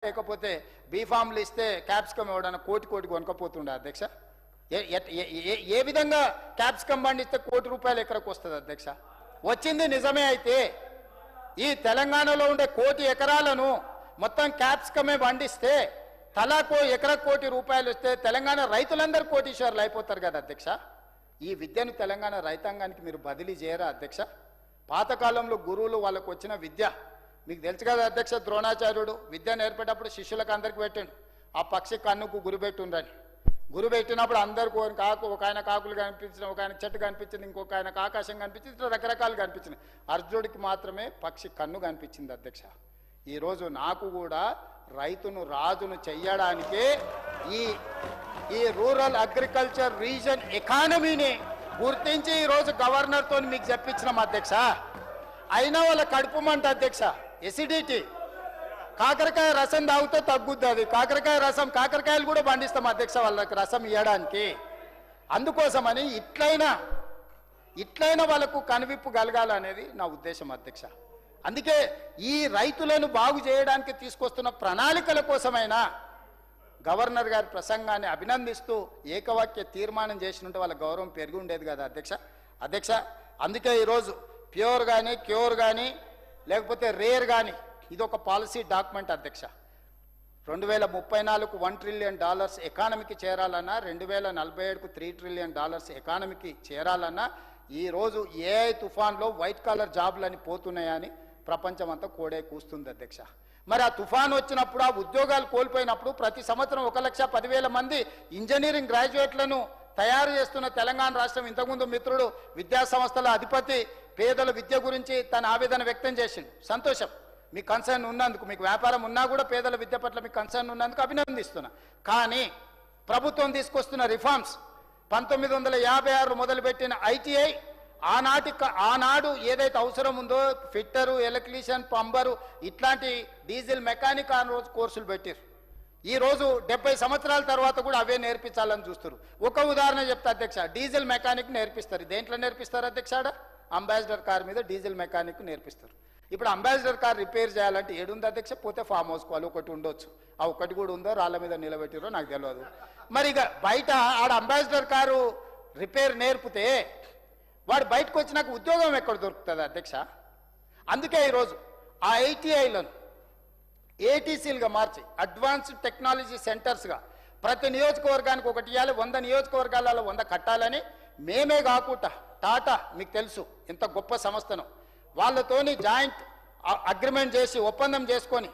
లేకపోతే బీఫామ్లు ఇస్తే క్యాప్సికమ్ ఎవడన్నా కోటి కొనకపోతుండే అధ్యక్ష. ఏ విధంగా క్యాప్సికమ్ పండిస్తే ₹1 ఎకరకు వస్తుంది అధ్యక్ష? వచ్చింది నిజమే అయితే ఈ తెలంగాణలో ఉండే 1 కోటి ఎకరాలను మొత్తం క్యాప్సికమే పండిస్తే తలాకో ఎకరకు ₹1 వస్తే తెలంగాణ రైతులందరూ కోటీశ్వర్లు అయిపోతారు కదా అధ్యక్ష. ఈ విద్యను తెలంగాణ రైతాంగానికి మీరు బదిలీ చేయరా అధ్యక్ష? పాతకాలంలో గురువులు వాళ్ళకు వచ్చిన విద్య మీకు తెలుసు కదా అధ్యక్ష. ద్రోణాచార్యుడు విద్య నేర్పేటప్పుడు శిష్యులకు అందరికి పెట్టండు ఆ పక్షి కన్నుకు గురిపెట్టుండని. గురిపెట్టినప్పుడు అందరికి ఒక ఆయన కాకులు కనిపించిన, ఒక ఆయన చెట్టు కనిపించింది, ఇంకొక ఆయనకు ఆకాశం కనిపించింది, ఇట్లా రకరకాలు కనిపించింది. అర్జునుడికి మాత్రమే పక్షి కన్ను కనిపించింది అధ్యక్ష. ఈరోజు నాకు కూడా రైతును రాజును చెయ్యడానికే ఈ రూరల్ అగ్రికల్చర్ రీజన్ ఎకానమీని గుర్తించి ఈరోజు గవర్నర్తో మీకు చెప్పించినాం అధ్యక్ష. అయినా వాళ్ళ కడుపు మంట అధ్యక్ష, ఎసిడిటీ. కాకరకాయ రసం తాగితే తగ్గుద్ది అది. కాకరకాయలు కూడా పండిస్తాం అధ్యక్ష వాళ్ళకి రసం ఇవ్వడానికి. అందుకోసమని ఇట్లయినా వాళ్ళకు కనువిప్పు కలగాలనేది నా ఉద్దేశం అధ్యక్ష. అందుకే ఈ రైతులను బాగు చేయడానికి తీసుకొస్తున్న ప్రణాళికల కోసమైనా గవర్నర్ గారి ప్రసంగాన్ని అభినందిస్తూ ఏకవాక్య తీర్మానం చేసినట్టు వాళ్ళ గౌరవం పెరిగి ఉండేది కదా అధ్యక్ష. అందుకే ఈరోజు ప్యూర్ కానీ క్యూర్ కానీ లేకపోతే రేర్ కానీ ఇది ఒక పాలసీ డాక్యుమెంట్ అధ్యక్ష. 2034కు $1 ట్రిలియన్ ఎకానమీకి చేరాలన్నా, 2047కు $3 ట్రిలియన్ ఎకానమీకి చేరాలన్నా ఈరోజు ఏఐ తుఫాన్లో వైట్ కాలర్ జాబులని పోతున్నాయని ప్రపంచం అంతా కోడే కూస్తుంది అధ్యక్ష. మరి ఆ తుఫాన్ వచ్చినప్పుడు ఆ ఉద్యోగాలు కోల్పోయినప్పుడు ప్రతి సంవత్సరం 1,10,000 మంది ఇంజనీరింగ్ గ్రాడ్యుయేట్లను తయారు చేస్తున్న తెలంగాణ రాష్ట్రం, ఇంతకుముందు మిత్రుడు విద్యా సంస్థల అధిపతి పేదల విద్య గురించి తన ఆవేదన వ్యక్తం చేసిండు. సంతోషం, మీ కన్సర్న్ ఉన్నందుకు, మీకు వ్యాపారం ఉన్నా కూడా పేదల విద్య పట్ల మీకు కన్సర్న్ ఉన్నందుకు అభినందిస్తున్నా. కానీ ప్రభుత్వం తీసుకొస్తున్న రిఫార్మ్స్ 1956 మొదలుపెట్టిన ఐటీఐ ఆనాడు ఏదైతే అవసరం ఉందో ఫిట్టరు, ఎలక్ట్రీషియన్, పంబరు ఇట్లాంటి డీజిల్ మెకానిక్ ఆ రోజు కోర్సులు పెట్టారు. ఈరోజు 70 సంవత్సరాల తర్వాత కూడా అవే నేర్పించాలని చూస్తారు. ఒక ఉదాహరణ చెప్తా అధ్యక్ష, డీజిల్ మెకానిక్ నేర్పిస్తారు. దేంట్లో నేర్పిస్తారు అధ్యక్ష? అంబాసిడర్ కార్ మీద డీజిల్ మెకానిక్ నేర్పిస్తారు. ఇప్పుడు అంబాసిడర్ కార్ రిపేర్ చేయాలంటే ఏడుంది అధ్యక్ష? పోతే ఫామ్ హౌస్ కావాలి, ఒకటి ఉండొచ్చు. ఆ ఒకటి కూడా ఉందో రాళ్ళ మీద నిలబెట్టిరో నాకు తెలియదు. మరి ఇక బయట ఆడ అంబాసిడర్ కారు రిపేర్ నేర్పితే వాడు బయటకు వచ్చినాక ఉద్యోగం ఎక్కడ దొరుకుతుంది అధ్యక్ష? అందుకే ఈరోజు ఆ ఐటీఐలను ఏటీసీలుగా మార్చి అడ్వాన్స్డ్ టెక్నాలజీ సెంటర్స్గా ప్రతి నియోజకవర్గానికి ఒకటి ఇవ్వాలి. 100 నియోజకవర్గాలలో 100 కట్టాలని మేమే కాకుండా టాటా, మీకు తెలుసు ఎంత గొప్ప సంస్థను, వాళ్ళతోని జాయింట్ అగ్రిమెంట్ చేసి ఒప్పందం చేసుకొని